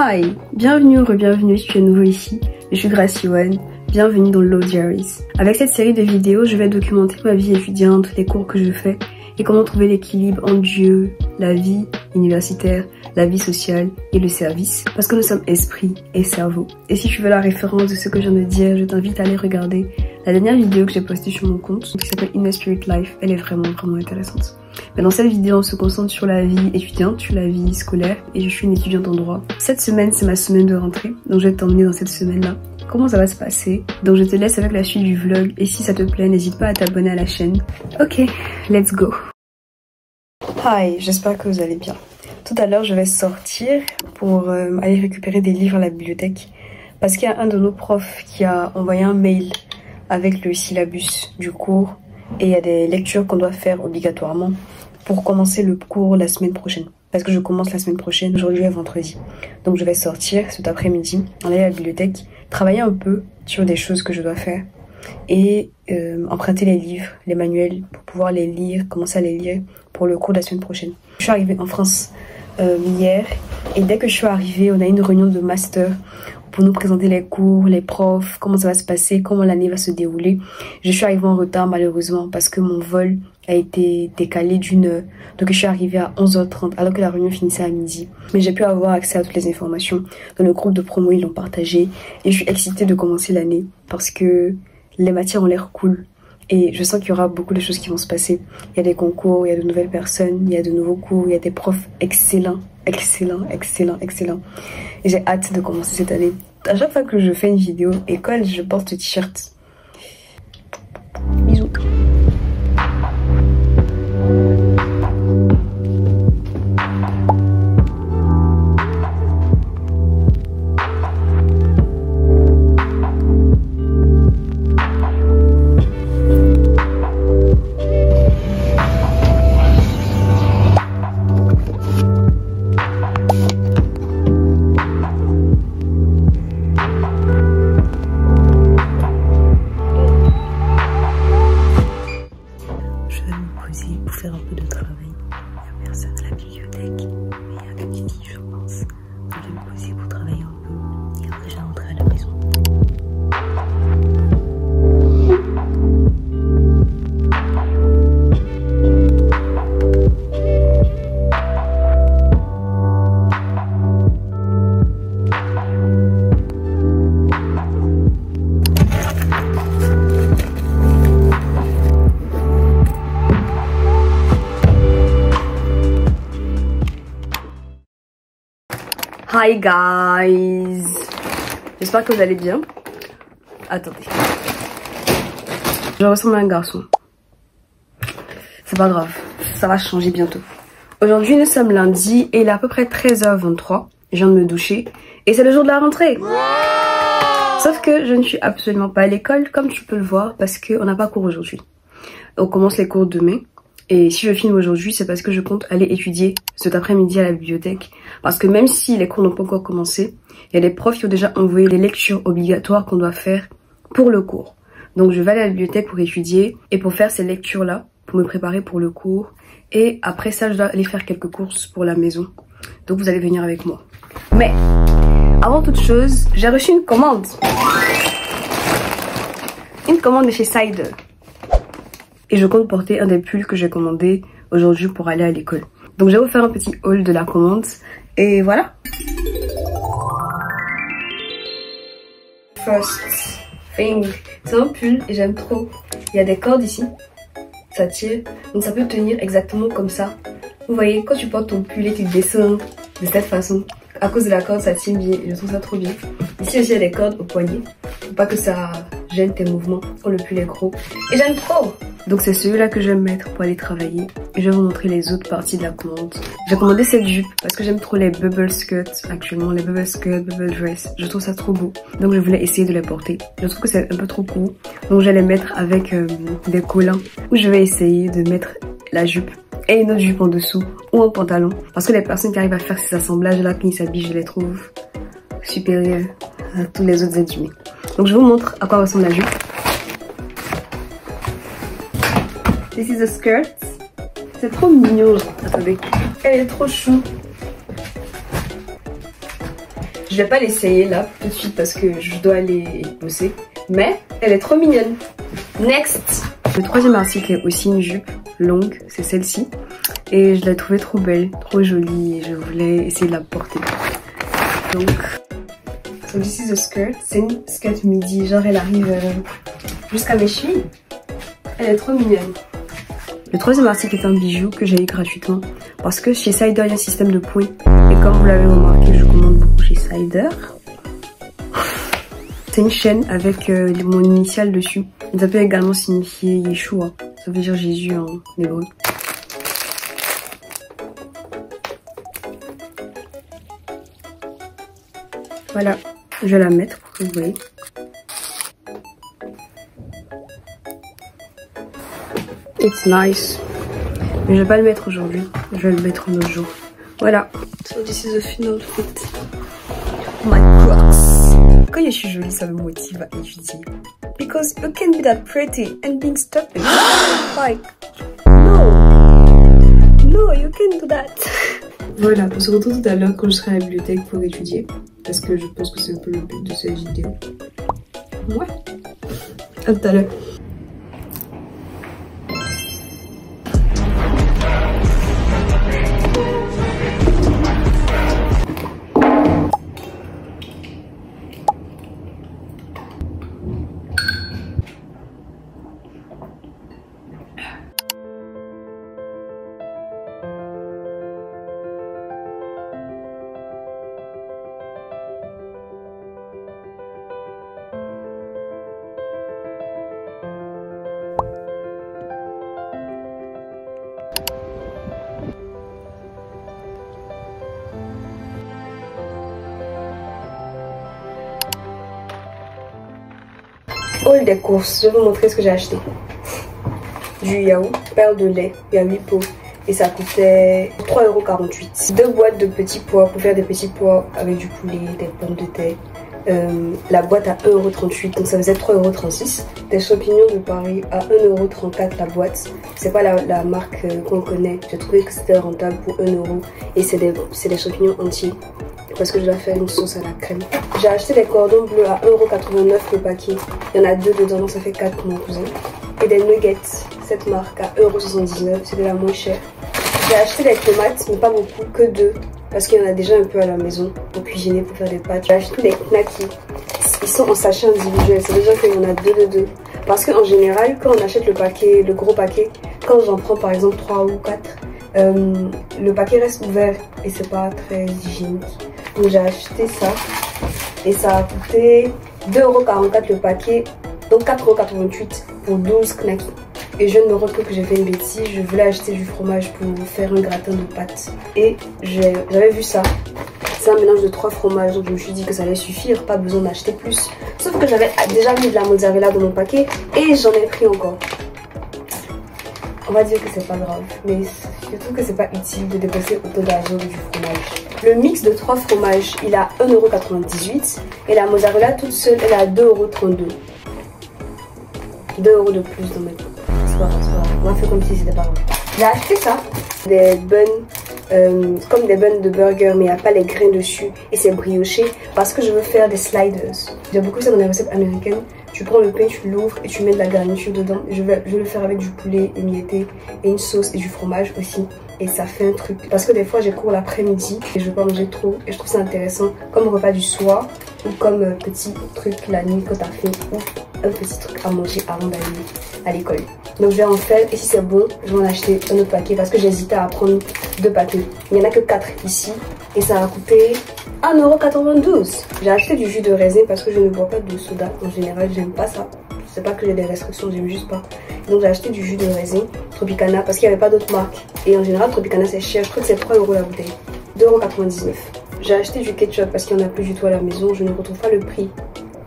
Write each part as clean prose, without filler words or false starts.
Hi, bienvenue ou re-bienvenue si tu es nouveau ici, je suis Grace Yohan, bienvenue dans Low Diaries. Avec cette série de vidéos, je vais documenter ma vie étudiante, les cours que je fais et comment trouver l'équilibre entre Dieu, la vie universitaire, la vie sociale et le service. Parce que nous sommes esprit et cerveau. Et si tu veux la référence de ce que je viens de dire, je t'invite à aller regarder la dernière vidéo que j'ai postée sur mon compte qui s'appelle In a Spirit Life. Elle est vraiment intéressante. Mais dans cette vidéo, on se concentre sur la vie étudiante, sur la vie scolaire et je suis une étudiante en droit. Cette semaine, c'est ma semaine de rentrée, donc je vais t'emmener dans cette semaine-là. Comment ça va se passer? Donc je te laisse avec la suite du vlog et si ça te plaît, n'hésite pas à t'abonner à la chaîne. Ok, let's go. Hi, j'espère que vous allez bien. Tout à l'heure, je vais sortir pour aller récupérer des livres à la bibliothèque parce qu'il y a un de nos profs qui a envoyé un mail avec le syllabus du cours et il y a des lectures qu'on doit faire obligatoirement pour commencer le cours la semaine prochaine. Parce que je commence la semaine prochaine, aujourd'hui est vendredi. Donc je vais sortir cet après-midi, aller à la bibliothèque, travailler un peu sur des choses que je dois faire et emprunter les livres, les manuels pour pouvoir les lire, commencer à les lire pour le cours de la semaine prochaine. Je suis arrivée en France hier et dès que je suis arrivée, on a une réunion de master pour nous présenter les cours, les profs, comment ça va se passer, comment l'année va se dérouler. Je suis arrivée en retard malheureusement parce que mon vol a été décalé d'une heure. Donc je suis arrivée à 11h30 alors que la réunion finissait à midi. Mais j'ai pu avoir accès à toutes les informations. Dans le groupe de promo, ils l'ont partagé. Et je suis excitée de commencer l'année parce que les matières ont l'air cool. Et je sens qu'il y aura beaucoup de choses qui vont se passer. Il y a des concours, il y a de nouvelles personnes, il y a de nouveaux cours, il y a des profs excellents. Et j'ai hâte de commencer cette année. À chaque fois que je fais une vidéo école, je porte ce t-shirt. Bisous. Pour faire un peu de travail. Il n'y a personne à la bibliothèque, mais il y a des petits livres, je pense. Donc je vais me poser pour travailler un peu et après je vais rentrer à la maison. Hi guys, j'espère que vous allez bien. Attendez, je ressemble à un garçon. C'est pas grave, ça va changer bientôt. Aujourd'hui nous sommes lundi et il est à peu près 13h23. Je viens de me doucher et c'est le jour de la rentrée. Sauf que je ne suis absolument pas à l'école comme tu peux le voir parce qu'on n'a pas cours aujourd'hui. On commence les cours demain. Et si je filme aujourd'hui, c'est parce que je compte aller étudier cet après-midi à la bibliothèque. Parce que même si les cours n'ont pas encore commencé, il y a des profs qui ont déjà envoyé les lectures obligatoires qu'on doit faire pour le cours. Donc je vais aller à la bibliothèque pour étudier et pour faire ces lectures-là, pour me préparer pour le cours. Et après ça, je dois aller faire quelques courses pour la maison. Donc vous allez venir avec moi. Mais avant toute chose, j'ai reçu une commande. Une commande de chez Cider. Et je compte porter un des pulls que j'ai commandé aujourd'hui pour aller à l'école. Donc je vais vous faire un petit haul de la commande. Et voilà. First thing. C'est un pull et j'aime trop. Il y a des cordes ici. Ça tire. Donc ça peut tenir exactement comme ça. Vous voyez, quand tu portes ton pull et tu descends de cette façon, à cause de la corde, ça tient bien. Et je trouve ça trop bien. Ici aussi, il y a des cordes au poignet. Faut pas que ça gêne tes mouvements. Oh, le pull est gros. Et j'aime trop. Donc c'est celui-là que je vais mettre pour aller travailler. Et je vais vous montrer les autres parties de la commande. J'ai commandé cette jupe parce que j'aime trop les bubble skirts actuellement. Les bubble skirts, bubble dress. Je trouve ça trop beau. Donc je voulais essayer de les porter. Je trouve que c'est un peu trop court. Donc je vais les mettre avec des collants. Où je vais essayer de mettre la jupe et une autre jupe en dessous. Ou un pantalon. Parce que les personnes qui arrivent à faire ces assemblages-là, qui s'habillent, je les trouve supérieurs à tous les autres êtres humains. Donc je vous montre à quoi ressemble la jupe. This is a skirt. C'est trop mignon. Attendez. Elle est trop chou. Je vais pas l'essayer là tout de suite parce que je dois aller bosser. Mais elle est trop mignonne. Next! Le troisième article est aussi une jupe longue, c'est celle-ci. Et je l'ai trouvée trop belle, trop jolie et je voulais essayer de la porter. Donc, so this is a skirt. C'est une skirt midi, genre elle arrive jusqu'à mes chevilles. Elle est trop mignonne. Le troisième article est un bijou que j'ai eu gratuitement parce que chez Cider il y a un système de points. Et comme vous l'avez remarqué, je commande beaucoup chez Cider. C'est une chaîne avec mon initiale dessus. Ça peut également signifier Yeshua. Ça veut dire Jésus en hébreu. Voilà, je vais la mettre pour que vous voyez. It's nice. Mais je vais pas le mettre aujourd'hui. Je vais le mettre un autre jour. Voilà. So this is the final fit. Oh my God. Quand je suis jolie, ça me motive à étudier. Because you can be that pretty and being stupid. Like, no, you can't do that. Voilà, on se retrouve tout à l'heure quand je serai à la bibliothèque pour étudier. Parce que je pense que c'est un peu le but de cette vidéo. Ouais. À tout à l'heure. Haul des courses, je vais vous montrer ce que j'ai acheté. Du yaourt, perle de lait, il y a 8 pots et ça coûtait 3,48 €. 2 boîtes de petits pois pour faire des petits pois avec du poulet, des pommes de terre. La boîte à 1,38 €, donc ça faisait 3,36 €. Des champignons de Paris à 1,34 € la boîte. C'est pas la marque qu'on connaît. J'ai trouvé que c'était rentable pour 1 € et c'est des champignons entiers. Parce que je dois faire une sauce à la crème. J'ai acheté des cordons bleus à 1,89 € le paquet. Il y en a 2 dedans, donc ça fait 4 pour mon cousin. Et des nuggets, cette marque à 1,79 €, c'était la moins chère. J'ai acheté des tomates, mais pas beaucoup, que 2. Parce qu'il y en a déjà un peu à la maison pour cuisiner, pour faire des pâtes. J'ai acheté des knackis. Ils sont en sachet individuel, c'est déjà qu'il y en a 2 de 2. Parce qu'en général, quand on achète le gros paquet, quand j'en prends par exemple 3 ou 4, le paquet reste ouvert et c'est pas très hygiénique. Donc j'ai acheté ça et ça a coûté 2,44 € le paquet, donc 4,88 € pour 12 knackis. Et je viens de me rendre compte que j'ai fait une bêtise, je voulais acheter du fromage pour faire un gratin de pâtes. Et j'avais vu ça, c'est un mélange de 3 fromages, donc je me suis dit que ça allait suffire, pas besoin d'acheter plus. Sauf que j'avais déjà mis de la mozzarella dans mon paquet et j'en ai pris encore. On va dire que c'est pas grave, mais je trouve que c'est pas utile de dépenser autant d'argent du fromage. Le mix de 3 fromages, il a 1,98 € et la mozzarella toute seule, elle est à 2,32 €. 2 € de plus dans mes pots. C'est pas grave, on va faire comme si c'était pas grave. J'ai acheté ça, des buns, comme des buns de burger, mais il n'y a pas les grains dessus et c'est brioché parce que je veux faire des sliders. J'aime beaucoup ça dans les recettes américaines. Tu prends le pain, tu l'ouvres et tu mets de la garniture dedans. Je vais le faire avec du poulet émietté et une sauce et du fromage aussi. Et ça fait un truc. Parce que des fois j'ai cours l'après-midi et je veux pas manger trop. Et je trouve ça intéressant comme repas du soir ou comme petit truc la nuit quand t'as faim ou un petit truc à manger avant d'aller à l'école. Donc je vais en faire et si c'est bon, je vais en acheter un autre paquet parce que j'hésitais à prendre 2 paquets. Il n'y en a que 4 ici et ça a coûté 1,92 €. J'ai acheté du jus de raisin parce que je ne bois pas de soda. En général, j'aime pas ça. C'est pas que j'ai des restrictions, j'aime juste pas. Donc j'ai acheté du jus de raisin Tropicana parce qu'il n'y avait pas d'autres marques. Et en général, Tropicana c'est cher. Je crois que c'est 3 € la bouteille. 2,99 €. J'ai acheté du ketchup parce qu'il n'y en a plus du tout à la maison. Je ne retrouve pas le prix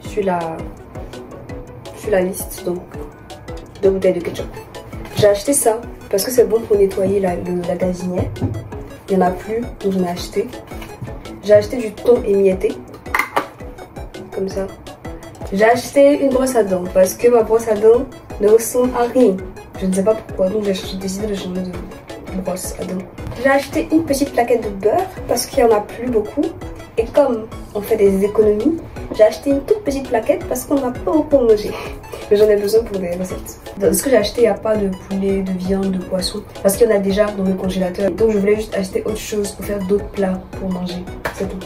sur la liste. Donc 2 bouteilles de ketchup. J'ai acheté ça parce que c'est bon pour nettoyer la gazinière. Il n'y en a plus, donc j'en ai acheté. J'ai acheté du thon émietté, comme ça. J'ai acheté une brosse à dents parce que ma brosse à dents ne ressemble à rien. Je ne sais pas pourquoi, donc j'ai décidé de changer de brosse à dents. J'ai acheté une petite plaquette de beurre parce qu'il n'y en a plus beaucoup. Et comme on fait des économies, j'ai acheté une toute petite plaquette parce qu'on n'a pas beaucoup manger. Mais j'en ai besoin pour des recettes. Dans ce que j'ai acheté, il n'y a pas de poulet, de viande, de poisson. Parce qu'il y en a déjà dans le congélateur. Donc je voulais juste acheter autre chose pour faire d'autres plats pour manger. C'est tout.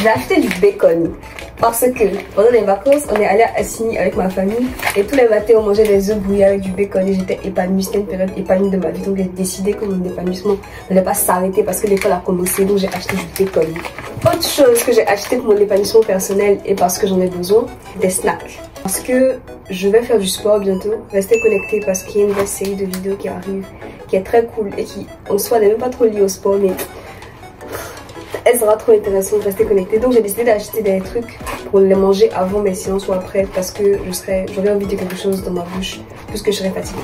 J'ai acheté du bacon. Parce que pendant les vacances, on est allé à Assini avec ma famille. Et tous les matins, on mangeait des œufs brouillés avec du bacon. Et j'étais épanouie. C'était une période épanouie de ma vie. Donc j'ai décidé que mon épanouissement n'allait pas s'arrêter parce que l'école a commencé. Donc j'ai acheté du bacon. Autre chose que j'ai acheté pour mon épanouissement personnel et parce que j'en ai besoin, des snacks. Parce que je vais faire du sport bientôt. Restez connectés parce qu'il y a une nouvelle série de vidéos qui arrive, qui est très cool et qui en soi n'est même pas trop liée au sport, mais elle sera trop intéressante. Restez connectés. Donc j'ai décidé d'acheter des trucs pour les manger avant mes séances ou après parce que j'aurais envie de quelque chose dans ma bouche puisque je serai fatiguée.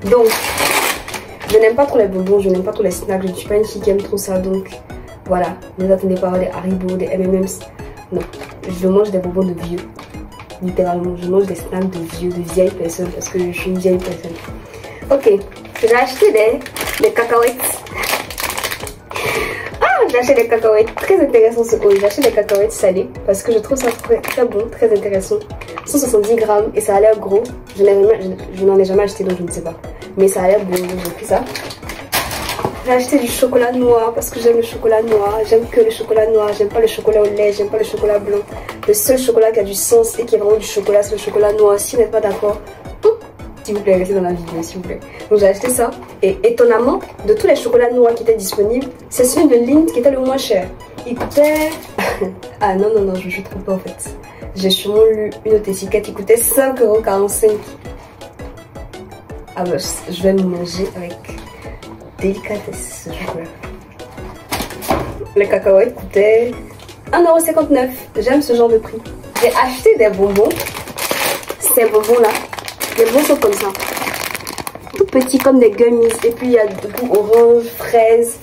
Donc je n'aime pas trop les bonbons, je n'aime pas trop les snacks. Je ne suis pas une fille qui aime trop ça, donc voilà. Ne vous attendez pas à des Haribo, des M&M's. Non, je mange des bonbons de vieux. Littéralement, je mange des snacks de vieux, de vieilles personnes parce que je suis une vieille personne. Ok, j'ai acheté des cacahuètes. J'ai acheté des cacahuètes très intéressantes ce haul. J'ai acheté des cacahuètes salées parce que je trouve ça très bon, très intéressant. 170 grammes et ça a l'air gros. Je n'en ai jamais acheté donc je ne sais pas. Mais ça a l'air bon, donc j'ai pris ça. J'ai acheté du chocolat noir parce que j'aime le chocolat noir. J'aime que le chocolat noir. J'aime pas le chocolat au lait. J'aime pas le chocolat blanc. Le seul chocolat qui a du sens et qui est vraiment du chocolat, c'est le chocolat noir. Si vous n'êtes pas d'accord, s'il vous plaît, restez dans la vidéo, s'il vous plaît. Donc j'ai acheté ça. Et étonnamment, de tous les chocolats noirs qui étaient disponibles, c'est celui de Lindt qui était le moins cher. Il coûtait... ah non, je me suis trompée en fait. J'ai sûrement lu une autre étiquette. Il coûtait 5,45 €. Ah bah, je vais me manger avec délicatesse ce chocolat. Les cacahuètes coûtaient 1,59 €. J'aime ce genre de prix. J'ai acheté des bonbons. Ces bonbons là. Les bonbons sont comme ça. Tout petits comme des gummies. Et puis il y a du goût orange, fraise,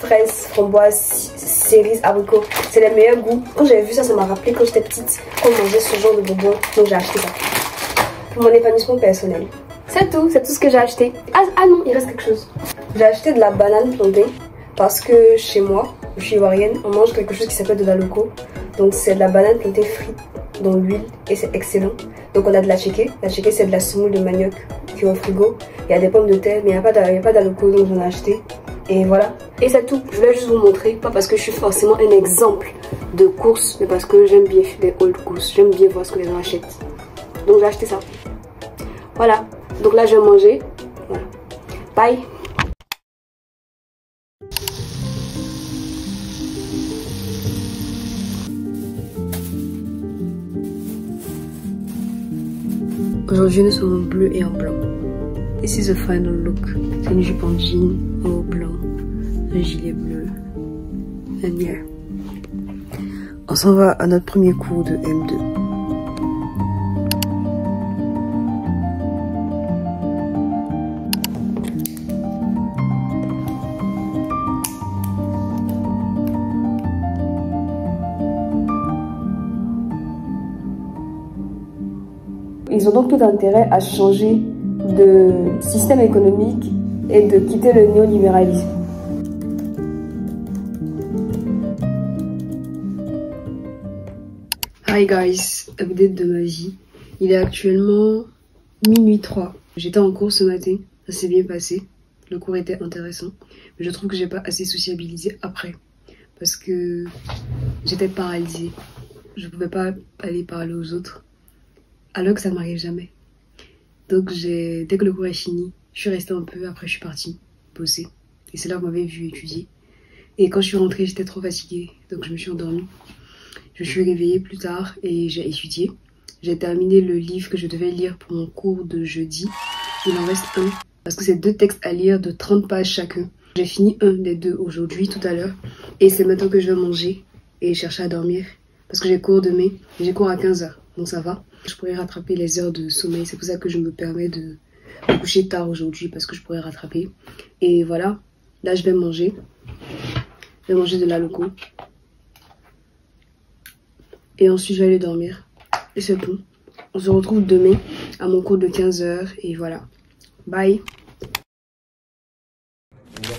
framboise, cerise, abricot. C'est les meilleurs goûts. Quand j'avais vu ça, ça m'a rappelé quand j'étais petite, qu'on mangeait ce genre de bonbons. Donc j'ai acheté ça. Pour mon épanouissement personnel. C'est tout ce que j'ai acheté. Ah non, il reste quelque chose. J'ai acheté de la banane plantée. Parce que chez moi, je suis ivoirienne, on mange quelque chose qui s'appelle de la loco. Donc c'est de la banane plantée frite dans l'huile et c'est excellent. Donc on a de la tchéké. La tchéké c'est de la semoule de manioc qui est au frigo. Il y a des pommes de terre mais il n'y a pas d'aloco donc j'en ai acheté. Et voilà. Et c'est tout. Je voulais juste vous montrer. Pas parce que je suis forcément un exemple de course, mais parce que j'aime bien faire des old courses. J'aime bien voir ce que les gens achètent. Donc j'ai acheté ça. Voilà. Donc là je vais manger. Voilà. Bye. Aujourd'hui nous sommes en bleu et en blanc. This is the final look. C'est une jupe en jean, en haut blanc, un gilet bleu, and yeah. On s'en va à notre premier cours de M2. Ils ont donc tout intérêt à changer de système économique et de quitter le néolibéralisme. Hi guys, update de ma vie. Il est actuellement minuit 3. J'étais en cours ce matin, ça s'est bien passé. Le cours était intéressant, mais je trouve que j'ai pas assez sociabilisé après parce que j'étais paralysée. Je pouvais pas aller parler aux autres. Alors que ça ne m'arrive jamais. Donc dès que le cours est fini, je suis restée un peu, après je suis partie bosser. Et c'est là que vous m'avez vu étudier. Et quand je suis rentrée, j'étais trop fatiguée, donc je me suis endormie. Je me suis réveillée plus tard et j'ai étudié. J'ai terminé le livre que je devais lire pour mon cours de jeudi. Il en reste un, parce que c'est 2 textes à lire de 30 pages chacun. J'ai fini un des 2 aujourd'hui, tout à l'heure. Et c'est maintenant que je vais manger et chercher à dormir. Parce que j'ai cours demain et j'ai cours à 15 h. Donc ça va. Je pourrais rattraper les heures de sommeil. C'est pour ça que je me permets de me coucher tard aujourd'hui. Parce que je pourrais rattraper. Et voilà. Là, je vais manger. Je vais manger de la loco. Et ensuite, je vais aller dormir. Et c'est tout. On se retrouve demain à mon cours de 15 h. Et voilà. Bye.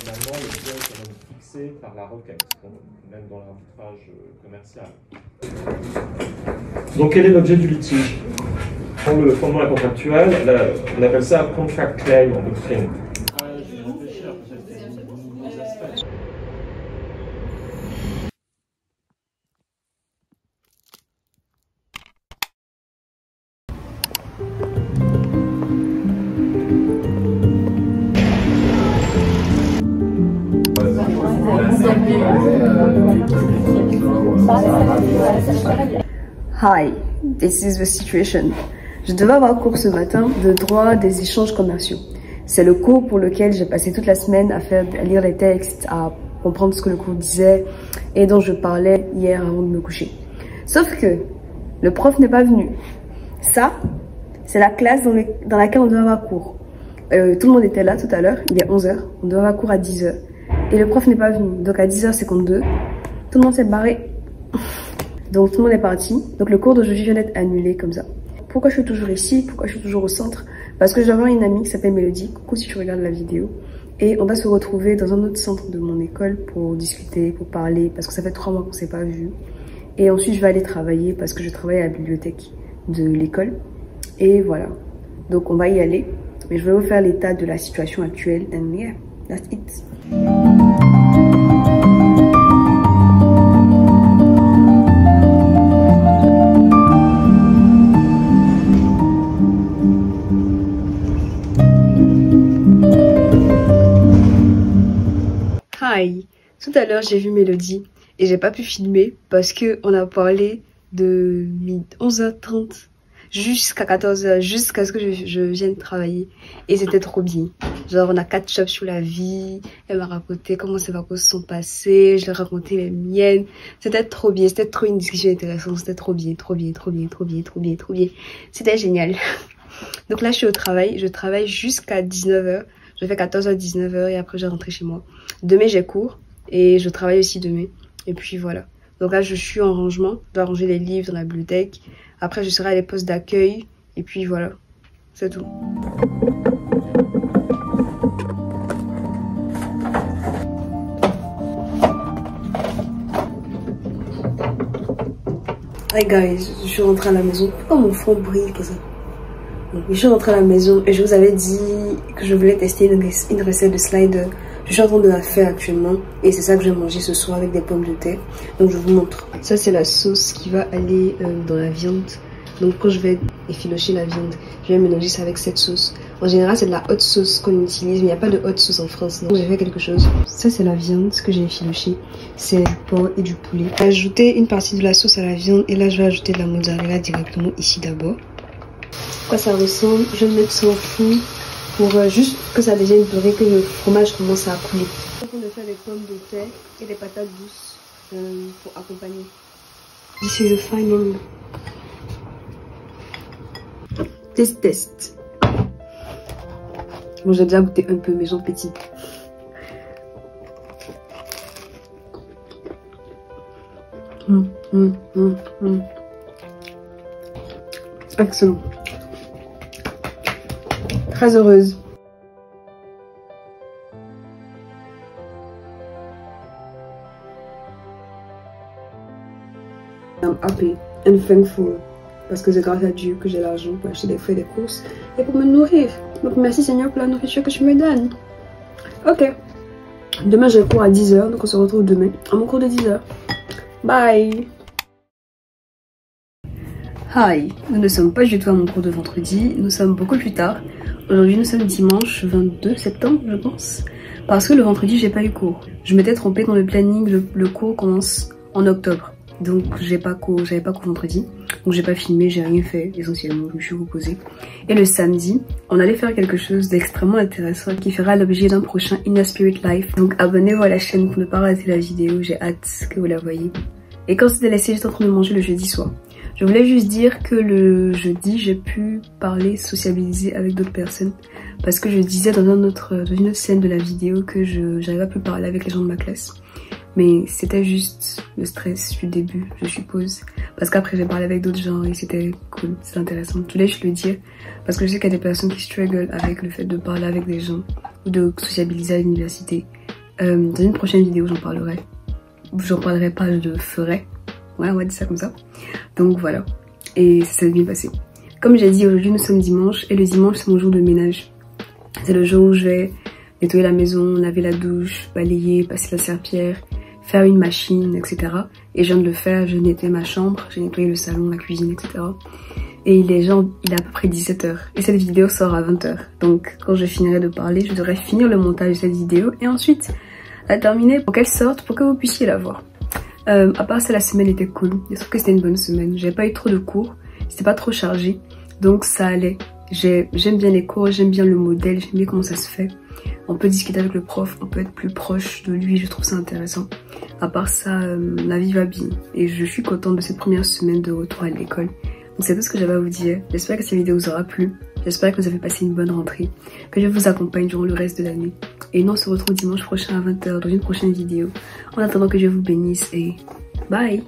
finalement, l'objet est quand même fixé par la requête, même dans l'arbitrage commercial. Donc, quel est l'objet du litige? Dans le fondement contractuel, on appelle ça contract claim en doctrine. Hi, this is the situation. Je devais avoir cours ce matin de droit des échanges commerciaux. C'est le cours pour lequel j'ai passé toute la semaine à lire les textes, à comprendre ce que le cours disait et dont je parlais hier avant de me coucher. Sauf que le prof n'est pas venu. Ça, c'est la classe dans laquelle on devait avoir cours. Tout le monde était là tout à l'heure, il est 11h, on devait avoir cours à 10h. Et le prof n'est pas venu, donc à 10h52, tout le monde s'est barré. Donc tout le monde est parti, donc le cours d'aujourd'hui vient d'être annulé comme ça. Pourquoi je suis toujours ici? Pourquoi je suis toujours au centre? Parce que j'ai avoir une amie qui s'appelle Mélodie, coucou si tu regardes la vidéo. Et on va se retrouver dans un autre centre de mon école pour discuter, pour parler, parce que ça fait 3 mois qu'on s'est pas vu. Et ensuite je vais aller travailler parce que je travaille à la bibliothèque de l'école. Et voilà, donc on va y aller. Mais je vais vous faire l'état de la situation actuelle. And yeah, that's it. Hi, tout à l'heure j'ai vu Mélodie et j'ai pas pu filmer parce que on a parlé de 11h30 jusqu'à 14h, jusqu'à ce que je vienne travailler. Et c'était trop bien. Genre, on a catch-up sur la vie. Elle m'a raconté comment ses vacances sont passées. Je lui ai raconté les miennes. C'était trop bien. C'était trop une discussion intéressante. C'était trop bien, trop bien, trop bien, trop bien, trop bien, trop bien. C'était génial. Donc là, je suis au travail. Je travaille jusqu'à 19h. Je fais 14h, 19h et après, je rentre chez moi. Demain, j'ai cours et je travaille aussi demain. Et puis voilà. Donc là, je suis en rangement. Je dois ranger les livres dans la bibliothèque. Après, je serai à les postes d'accueil. Et puis voilà, c'est tout. Hi guys, je suis rentrée à la maison. Pourquoi mon fond brille comme ça? Donc, je suis rentrée à la maison et je vous avais dit que je voulais tester une recette de slider. Je suis en train de la faire actuellement et c'est ça que je vais manger ce soir avec des pommes de terre. Donc je vous montre. Ça c'est la sauce qui va aller dans la viande. Donc quand je vais effilocher la viande, je vais mélanger ça avec cette sauce. En général c'est de la hot sauce qu'on utilise, mais il n'y a pas de hot sauce en France. Donc j'ai fait quelque chose. Ça c'est la viande que j'ai effilochée. C'est du porc et du poulet. J'ai ajouté une partie de la sauce à la viande et là je vais ajouter de la mozzarella directement ici d'abord. Quoi ça ressemble, je vais le mettre sur le four pour juste que ça devienne doré, que le fromage commence à couler. Je suis en train de faire des pommes de terre et des patates douces pour accompagner. This is the final test. Bon, j'ai déjà goûté un peu, mais j'en petit. Excellent. Très heureuse. I'm happy and thankful. Parce que c'est grâce à Dieu que j'ai l'argent pour acheter des fruits et des courses et pour me nourrir. Donc merci Seigneur pour la nourriture que tu me donnes. Ok. Demain j'ai cours à 10h, donc on se retrouve demain à mon cours de 10h. Bye. Hi, nous ne sommes pas du tout à mon cours de vendredi, nous sommes beaucoup plus tard. Aujourd'hui nous sommes dimanche 22 septembre je pense. Parce que le vendredi j'ai pas eu cours. Je m'étais trompée dans le planning, le cours commence en octobre. Donc j'avais pas cours vendredi. Donc j'ai pas filmé, j'ai rien fait essentiellement, je me suis reposée. Et le samedi, on allait faire quelque chose d'extrêmement intéressant qui fera l'objet d'un prochain Inner Spirit Life. Donc abonnez-vous à la chaîne pour ne pas rater la vidéo, j'ai hâte que vous la voyez. Et quand c'était laissé, j'étais en train de manger le jeudi soir. Je voulais juste dire que le jeudi, j'ai pu parler, sociabiliser avec d'autres personnes. Parce que je disais dans une autre scène de la vidéo que j'arrivais à plus parler avec les gens de ma classe. Mais c'était juste le stress du début, je suppose. Parce qu'après, j'ai parlé avec d'autres gens et c'était cool, c'était intéressant. Je voulais juste le dire parce que je sais qu'il y a des personnes qui struggle avec le fait de parler avec des gens ou de sociabiliser à l'université. Dans une prochaine vidéo, j'en parlerai. J'en parlerai pas, je le ferai. Ouais, on va dire ça comme ça. Donc voilà. Et ça s'est bien passé. Comme j'ai dit, aujourd'hui nous sommes dimanche. Et le dimanche, c'est mon jour de ménage. C'est le jour où je vais nettoyer la maison, laver la douche, balayer, passer la serpillière, faire une machine, etc. Et je viens de le faire, j'ai nettoyé ma chambre, j'ai nettoyé le salon, la cuisine, etc. Et il est à peu près 17 h. Et cette vidéo sort à 20 h. Donc quand je finirai de parler, je devrais finir le montage de cette vidéo et ensuite la terminer pour qu'elle sorte, pour que vous puissiez la voir. À part ça, la semaine était cool. Je trouve que c'était une bonne semaine. J'avais pas eu trop de cours, c'était pas trop chargé, donc ça allait. J'aime bien les cours, j'aime bien le modèle, j'aime bien comment ça se fait. On peut discuter avec le prof, on peut être plus proche de lui, je trouve ça intéressant. À part ça, la vie va bien. Et je suis contente de cette première semaine de retour à l'école. Donc c'est tout ce que j'avais à vous dire. J'espère que cette vidéo vous aura plu. J'espère que vous avez passé une bonne rentrée. Que je vous accompagne durant le reste de l'année. Et nous on se retrouve dimanche prochain à 20 h dans une prochaine vidéo. En attendant que je vous bénisse et bye!